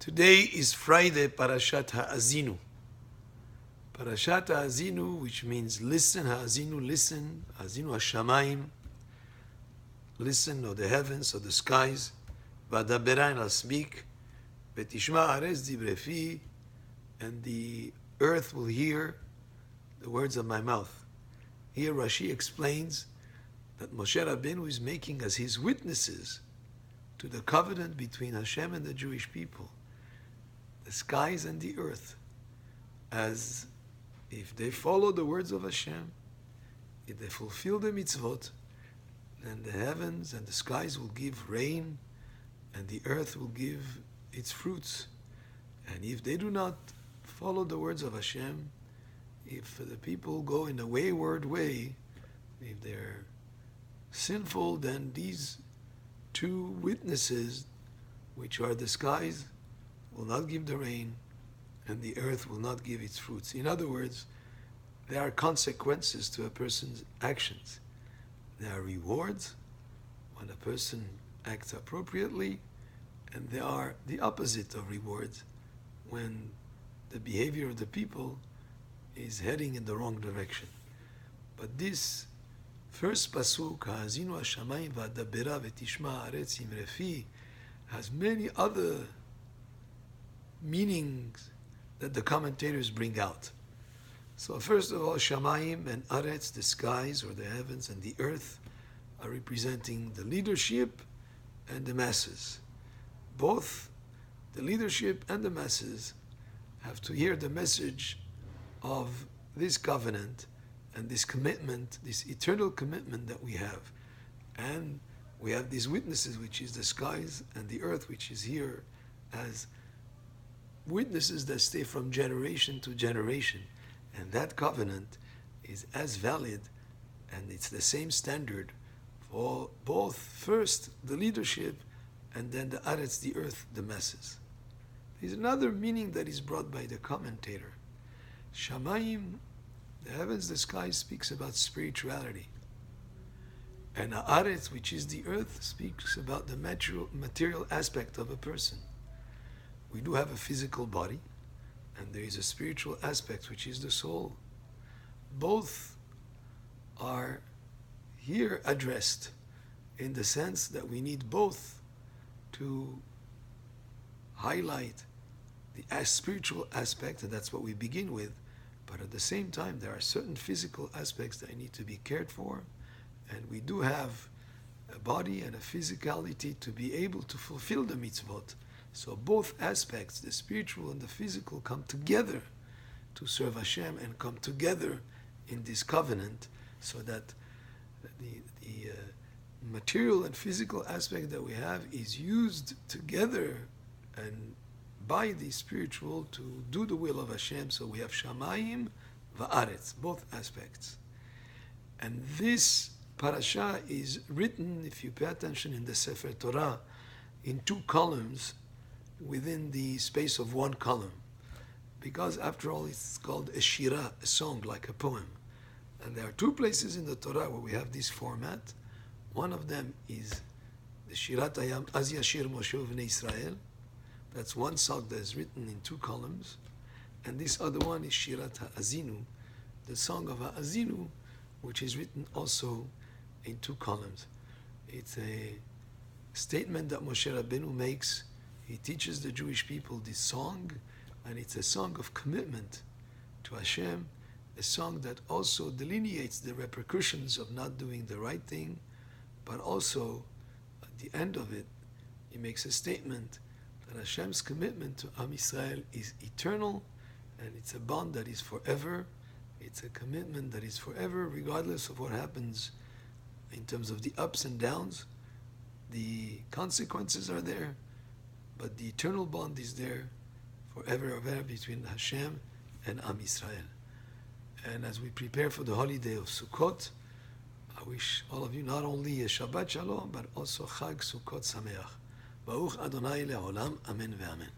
Today is Friday, Parashat Haazinu. Parashat Haazinu, which means listen, Haazinu, listen, Haazinu Hashamayim, listen, or the heavens, or the skies, V'adabera, and I'll speak, V'tishma aretz divrei fi, and the earth will hear the words of my mouth. Here Rashi explains that Moshe Rabbeinu is making as his witnesses to the covenant between Hashem and the Jewish people, the skies and the earth, as if they follow the words of Hashem, if they fulfill the mitzvot, then the heavens and the skies will give rain and the earth will give its fruits. And if they do not follow the words of Hashem, if the people go in a wayward way, if they're sinful, then these two witnesses, which are the skies, will not give the rain, and the earth will not give its fruits. In other words, there are consequences to a person's actions. There are rewards when a person acts appropriately, and there are the opposite of rewards when the behavior of the people is heading in the wrong direction. But this first pasuk, Haazinu Hashamayim v'adabera v'tishma aretz divrei fi, has many other meanings that the commentators bring out. So first of all, Shamayim and Aretz, the skies or the heavens, and the earth are representing the leadership and the masses. Both the leadership and the masses have to hear the message of this covenant and this commitment, this eternal commitment that we have. And we have these witnesses, which is the skies and the earth, which is here as witnesses that stay from generation to generation. And that covenant is as valid, and it's the same standard for both, first the leadership, and then the Aretz, the earth, the masses. There's another meaning that is brought by the commentator. Shamayim, the heavens, the sky, speaks about spirituality. And Aretz, which is the earth, speaks about the material aspect of a person. We do have a physical body, and there is a spiritual aspect, which is the soul. Both are here addressed in the sense that we need both to highlight the spiritual aspect, and that's what we begin with. But at the same time, there are certain physical aspects that need to be cared for, and we do have a body and a physicality to be able to fulfill the mitzvot. So both aspects, the spiritual and the physical, come together to serve Hashem and come together in this covenant, so that the material and physical aspect that we have is used together and by the spiritual to do the will of Hashem. So we have Shamayim va'aretz, both aspects. And this parasha is written, if you pay attention, in the Sefer Torah, in two columns within the space of one column. Because after all, it's called a shira, a song, like a poem. And there are two places in the Torah where we have this format. One of them is the Shirat Hayam Az Yashir Moshe Uvnei Israel. That's one song that is written in two columns. And this other one is Shirat Haazinu, the song of Haazinu, which is written also in two columns. It's a statement that Moshe Rabbeinu makes. He teaches the Jewish people this song, and it's a song of commitment to Hashem, a song that also delineates the repercussions of not doing the right thing, but also at the end of it, he makes a statement that Hashem's commitment to Am Yisrael is eternal, and it's a bond that is forever. It's a commitment that is forever, regardless of what happens in terms of the ups and downs. The consequences are there, but the eternal bond is there forever and ever between Hashem and Am Yisrael. And as we prepare for the holiday of Sukkot, I wish all of you not only a Shabbat Shalom, but also Chag Sukkot Sameach. Baruch Adonai Le'olam, Amen ve'amen.